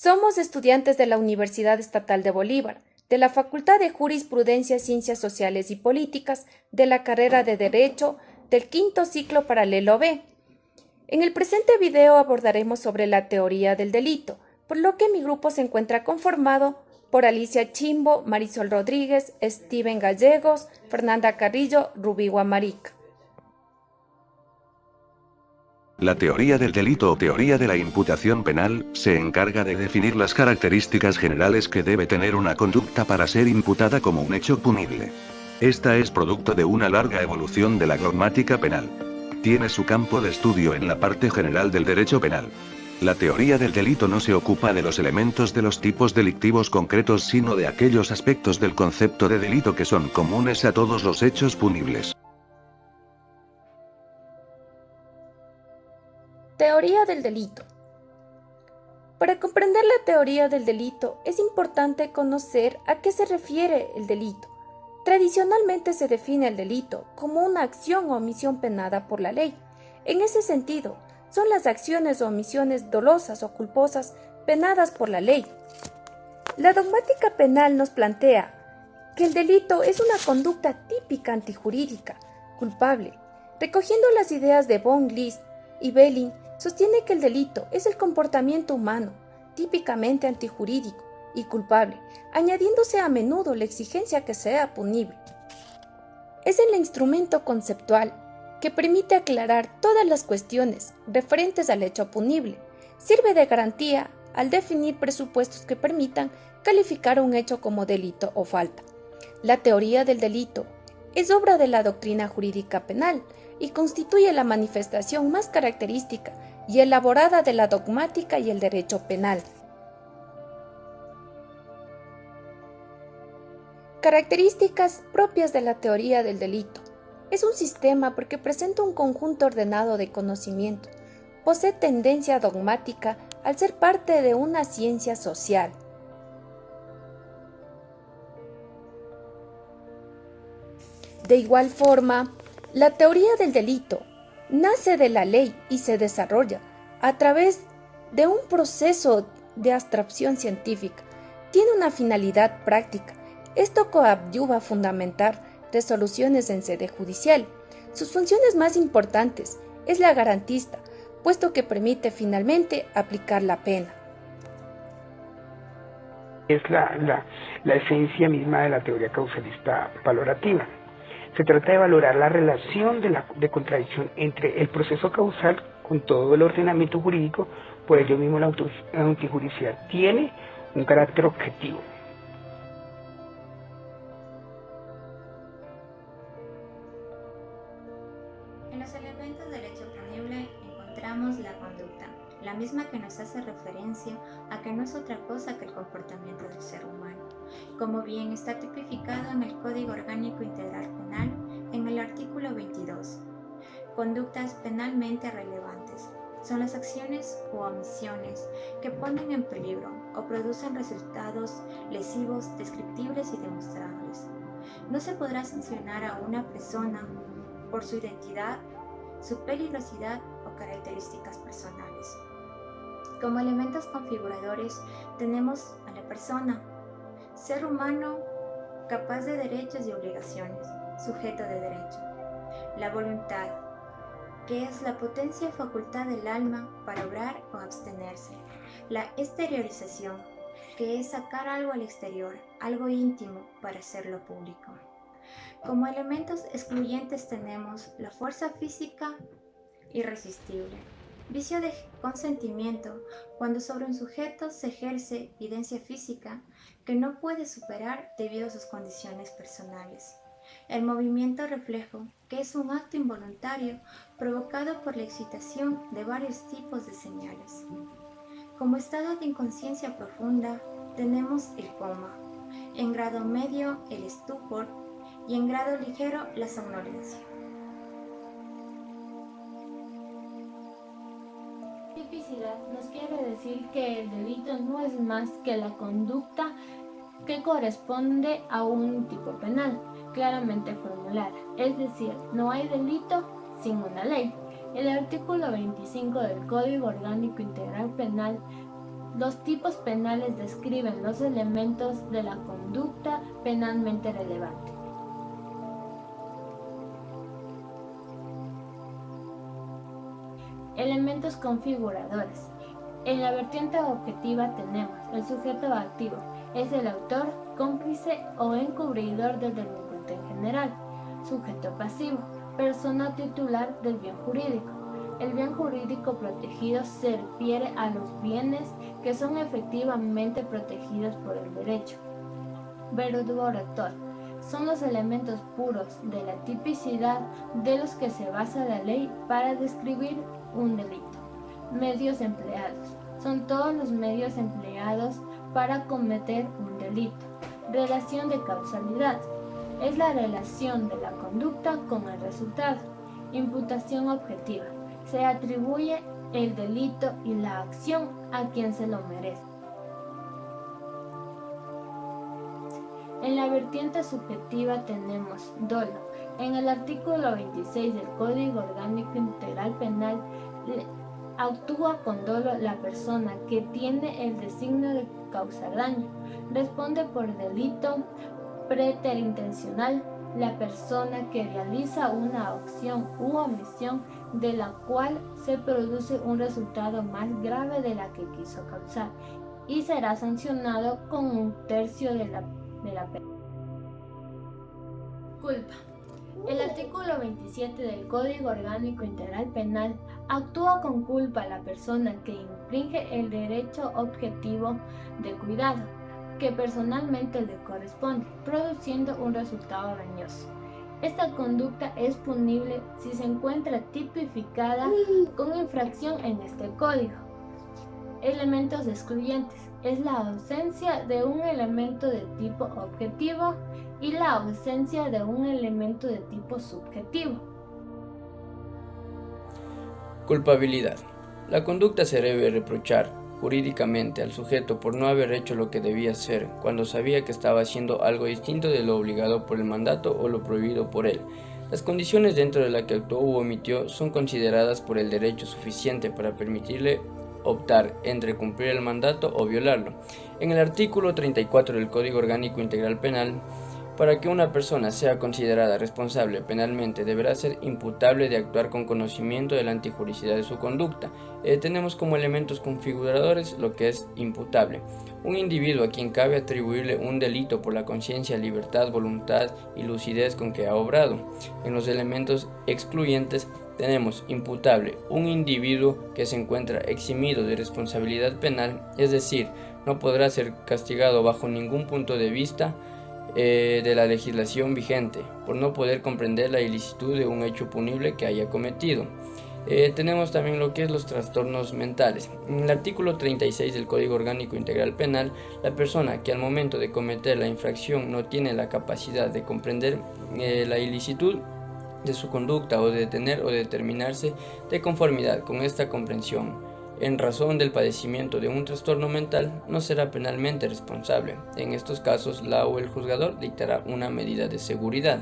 Somos estudiantes de la Universidad Estatal de Bolívar, de la Facultad de Jurisprudencia, Ciencias Sociales y Políticas, de la carrera de Derecho, del quinto ciclo paralelo B. En el presente video abordaremos sobre la teoría del delito, por lo que mi grupo se encuentra conformado por Alicia Chimbo, Marisol Rodríguez, Steven Gallegos, Fernanda Carrillo, Rubí Guamaric. La teoría del delito o teoría de la imputación penal se encarga de definir las características generales que debe tener una conducta para ser imputada como un hecho punible. Esta es producto de una larga evolución de la dogmática penal. Tiene su campo de estudio en la parte general del derecho penal. La teoría del delito no se ocupa de los elementos de los tipos delictivos concretos, sino de aquellos aspectos del concepto de delito que son comunes a todos los hechos punibles. Teoría del delito. Para comprender la teoría del delito es importante conocer a qué se refiere el delito. Tradicionalmente se define el delito como una acción o omisión penada por la ley. En ese sentido, son las acciones o omisiones dolosas o culposas penadas por la ley. La dogmática penal nos plantea que el delito es una conducta típica antijurídica, culpable. Recogiendo las ideas de von List y Belling, sostiene que el delito es el comportamiento humano, típicamente antijurídico y culpable, añadiéndose a menudo la exigencia que sea punible. Es el instrumento conceptual que permite aclarar todas las cuestiones referentes al hecho punible. Sirve de garantía al definir presupuestos que permitan calificar un hecho como delito o falta. La teoría del delito es obra de la doctrina jurídica penal y constituye la manifestación más característica y elaborada de la dogmática y el derecho penal. Características propias de la teoría del delito. Es un sistema porque presenta un conjunto ordenado de conocimiento. Posee tendencia dogmática al ser parte de una ciencia social. De igual forma, la teoría del delito nace de la ley y se desarrolla a través de un proceso de abstracción científica. Tiene una finalidad práctica. Esto coadyuva a fundamentar resoluciones en sede judicial. Sus funciones más importantes es la garantista, puesto que permite finalmente aplicar la pena. Es la esencia misma de la teoría causalista valorativa. Se trata de valorar la relación de contradicción entre el proceso causal con todo el ordenamiento jurídico. Por ello mismo la antijudicial tiene un carácter objetivo. En los elementos del hecho punible encontramos la conducta, la misma que nos hace referencia a que no es otra cosa que el comportamiento del ser humano, como bien está tipificado en el Código Orgánico Integral Penal en el artículo 22. Conductas penalmente relevantes son las acciones u omisiones que ponen en peligro o producen resultados lesivos, descriptibles y demostrables. No se podrá sancionar a una persona por su identidad, su peligrosidad o características personales. Como elementos configuradores tenemos a la persona, ser humano capaz de derechos y obligaciones, sujeto de derecho. La voluntad, que es la potencia y facultad del alma para obrar o abstenerse. La exteriorización, que es sacar algo al exterior, algo íntimo para hacerlo público. Como elementos excluyentes tenemos la fuerza física irresistible, vicio de consentimiento, cuando sobre un sujeto se ejerce evidencia física que no puede superar debido a sus condiciones personales. El movimiento reflejo, que es un acto involuntario provocado por la excitación de varios tipos de señales. Como estado de inconsciencia profunda tenemos el coma, en grado medio el estupor y en grado ligero la somnolencia. Tipicidad nos quiere decir que el delito no es más que la conducta que corresponde a un tipo penal claramente formulada, es decir, no hay delito sin una ley. El artículo 25 del Código Orgánico Integral Penal Los tipos penales describen los elementos de la conducta penalmente relevante. Elementos configuradores. En la vertiente objetiva tenemos el sujeto activo, es el autor, cómplice o encubridor del delincuente en general. Sujeto pasivo, persona titular del bien jurídico. El bien jurídico protegido se refiere a los bienes que son efectivamente protegidos por el derecho. Verdugo rector. Son los elementos puros de la tipicidad de los que se basa la ley para describir un delito. Medios empleados. Son todos los medios empleados para cometer un delito. Relación de causalidad. Es la relación de la conducta con el resultado. Imputación objetiva. Se atribuye el delito y la acción a quien se lo merece. En la vertiente subjetiva tenemos dolo. En el artículo 26 del Código Orgánico Integral Penal, actúa con dolo la persona que tiene el designio de causar daño. Responde por delito preterintencional la persona que realiza una acción u omisión de la cual se produce un resultado más grave de la que quiso causar y será sancionado con 1/3 de la pena. Culpa. El artículo 27 del Código Orgánico Integral Penal actúa con culpa la persona que infringe el derecho objetivo de cuidado que personalmente le corresponde, produciendo un resultado dañoso. Esta conducta es punible si se encuentra tipificada con infracción en este código. Elementos excluyentes. Es la ausencia de un elemento de tipo objetivo y la ausencia de un elemento de tipo subjetivo. Culpabilidad. La conducta se debe reprochar jurídicamente al sujeto por no haber hecho lo que debía hacer cuando sabía que estaba haciendo algo distinto de lo obligado por el mandato o lo prohibido por él. Las condiciones dentro de las que actuó u omitió son consideradas por el derecho suficiente para permitirle optar entre cumplir el mandato o violarlo. En el artículo 34 del Código Orgánico Integral Penal, para que una persona sea considerada responsable penalmente, deberá ser imputable de actuar con conocimiento de la antijuricidad de su conducta. Tenemos como elementos configuradores lo que es imputable. Un individuo a quien cabe atribuirle un delito por la conciencia, libertad, voluntad y lucidez con que ha obrado. En los elementos excluyentes tenemos imputable, un individuo que se encuentra eximido de responsabilidad penal, es decir, no podrá ser castigado bajo ningún punto de vista de la legislación vigente, por no poder comprender la ilicitud de un hecho punible que haya cometido. Tenemos también lo que es los trastornos mentales. En el artículo 36 del Código Orgánico Integral Penal, la persona que al momento de cometer la infracción no tiene la capacidad de comprender la ilicitud de su conducta o de tener o determinarse de conformidad con esta comprensión, en razón del padecimiento de un trastorno mental, no será penalmente responsable. En estos casos, la o el juzgador dictará una medida de seguridad.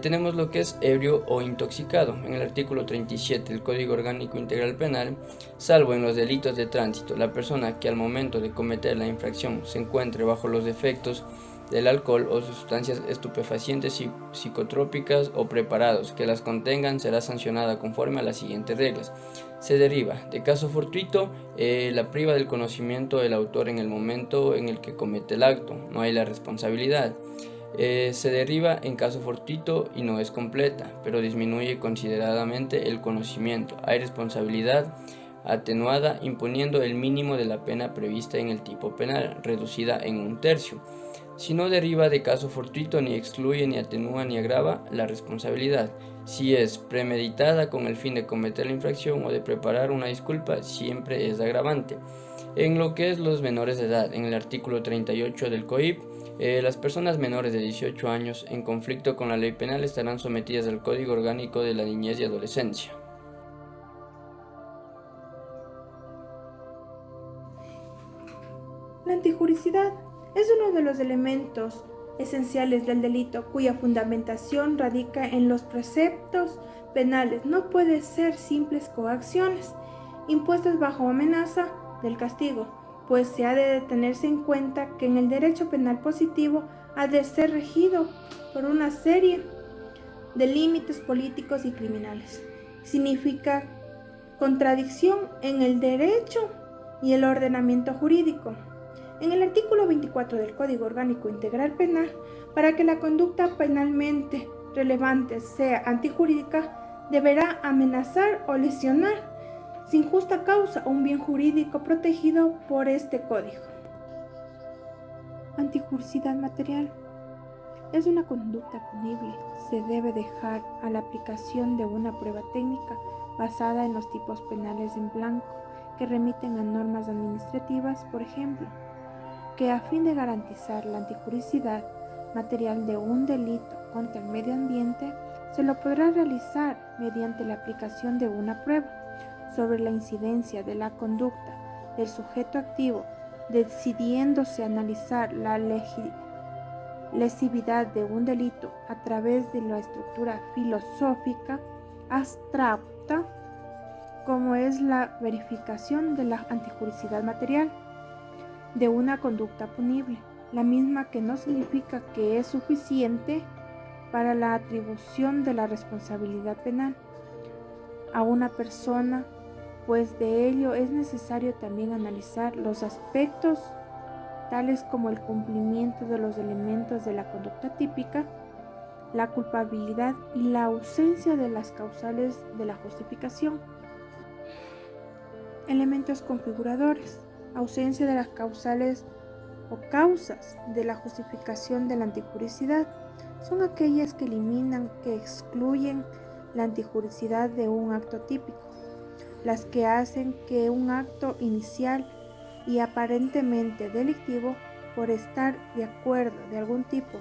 Tenemos lo que es ebrio o intoxicado. En el artículo 37 del Código Orgánico Integral Penal, salvo en los delitos de tránsito, la persona que al momento de cometer la infracción se encuentre bajo los efectos del alcohol o sustancias estupefacientes y psicotrópicas o preparados que las contengan será sancionada conforme a las siguientes reglas. Se deriva de caso fortuito, la priva del conocimiento del autor en el momento en el que comete el acto, no hay la responsabilidad. Se deriva en caso fortuito y no es completa, pero disminuye consideradamente el conocimiento. Hay responsabilidad atenuada imponiendo el mínimo de la pena prevista en el tipo penal, reducida en 1/3. Si no deriva de caso fortuito, ni excluye, ni atenúa, ni agrava la responsabilidad. Si es premeditada con el fin de cometer la infracción o de preparar una disculpa, siempre es agravante. En lo que es los menores de edad, en el artículo 38 del COIP, las personas menores de 18 años en conflicto con la ley penal estarán sometidas al Código Orgánico de la Niñez y Adolescencia. La antijuricidad es uno de los elementos esenciales del delito cuya fundamentación radica en los preceptos penales. No puede ser simples coacciones impuestas bajo amenaza del castigo, pues se ha de tenerse en cuenta que en el derecho penal positivo ha de ser regido por una serie de límites políticos y criminales. Significa contradicción en el derecho y el ordenamiento jurídico. En el artículo 24 del Código Orgánico Integral Penal, para que la conducta penalmente relevante sea antijurídica, deberá amenazar o lesionar sin justa causa un bien jurídico protegido por este código. Antijuricidad material. Es una conducta punible. Se debe dejar a la aplicación de una prueba técnica basada en los tipos penales en blanco que remiten a normas administrativas, por ejemplo, que a fin de garantizar la antijuricidad material de un delito contra el medio ambiente, se lo podrá realizar mediante la aplicación de una prueba sobre la incidencia de la conducta del sujeto activo, decidiéndose analizar la lesividad de un delito a través de la estructura filosófica abstracta, como es la verificación de la antijuricidad material de una conducta punible, la misma que no significa que es suficiente para la atribución de la responsabilidad penal a una persona, pues de ello es necesario también analizar los aspectos tales como el cumplimiento de los elementos de la conducta típica, la culpabilidad y la ausencia de las causales de la justificación. Elementos configuradores: ausencia de las causales o causas de la justificación de la antijuricidad. Son aquellas que eliminan, que excluyen la antijuricidad de un acto típico, las que hacen que un acto inicial y aparentemente delictivo, por estar de acuerdo de algún tipo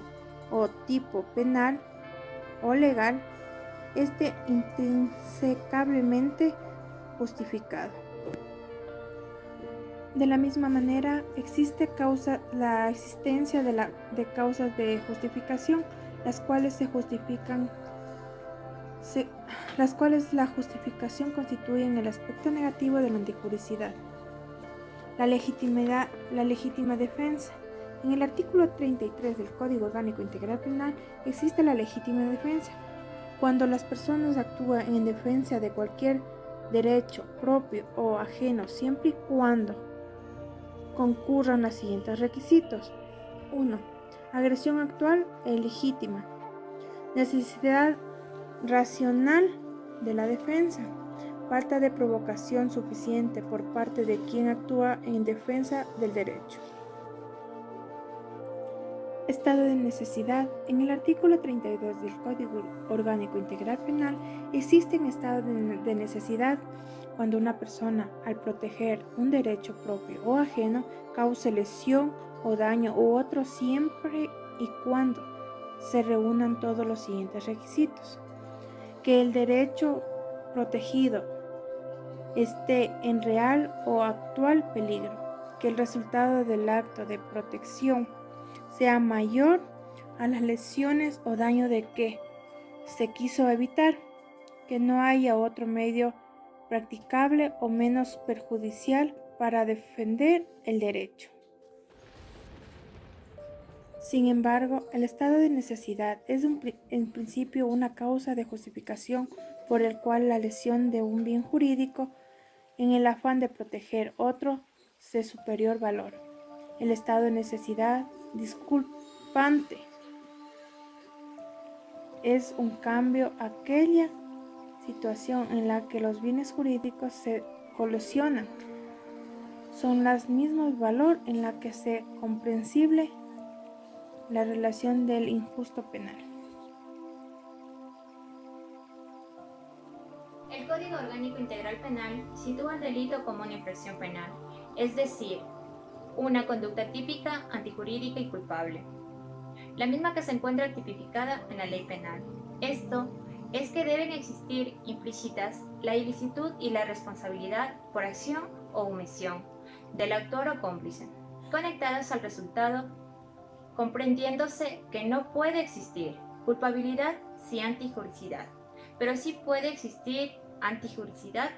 o tipo penal o legal, esté intrínsecamente justificado. De la misma manera, existe la existencia de causas de justificación, las cuales la justificación constituyen el aspecto negativo de la antijuricidad. La legítima defensa. En el artículo 33 del Código Orgánico Integral Penal existe la legítima defensa, cuando las personas actúan en defensa de cualquier derecho propio o ajeno, siempre y cuando concurran los siguientes requisitos. 1. Agresión actual e legítima. Necesidad racional de la defensa. Falta de provocación suficiente por parte de quien actúa en defensa del derecho. Estado de necesidad. En el artículo 32 del Código Orgánico Integral Penal existe un estado de necesidad cuando una persona, al proteger un derecho propio o ajeno, cause lesión o daño u otro, siempre y cuando se reúnan todos los siguientes requisitos: que el derecho protegido esté en real o actual peligro, que el resultado del acto de protección sea mayor a las lesiones o daño de que se quiso evitar, que no haya otro medio practicable o menos perjudicial para defender el derecho. Sin embargo, el estado de necesidad es en principio una causa de justificación por el cual la lesión de un bien jurídico en el afán de proteger otro de superior valor. El estado de necesidad disculpante es un cambio a aquella situación en la que los bienes jurídicos se colisionan. Son las mismas valor en la que se comprensible la relación del injusto penal. El Código Orgánico Integral Penal sitúa el delito como una infracción penal, es decir, una conducta típica, antijurídica y culpable, la misma que se encuentra tipificada en la ley penal. Esto es que deben existir implícitas la ilicitud y la responsabilidad por acción o omisión del autor o cómplice, conectadas al resultado, comprendiéndose que no puede existir culpabilidad sin antijuricidad, pero sí puede existir antijuricidad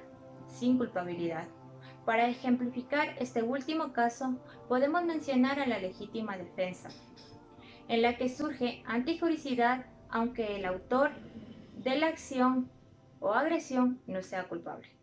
sin culpabilidad. Para ejemplificar este último caso, podemos mencionar a la legítima defensa, en la que surge antijuricidad aunque el autor de la acción o agresión no sea culpable.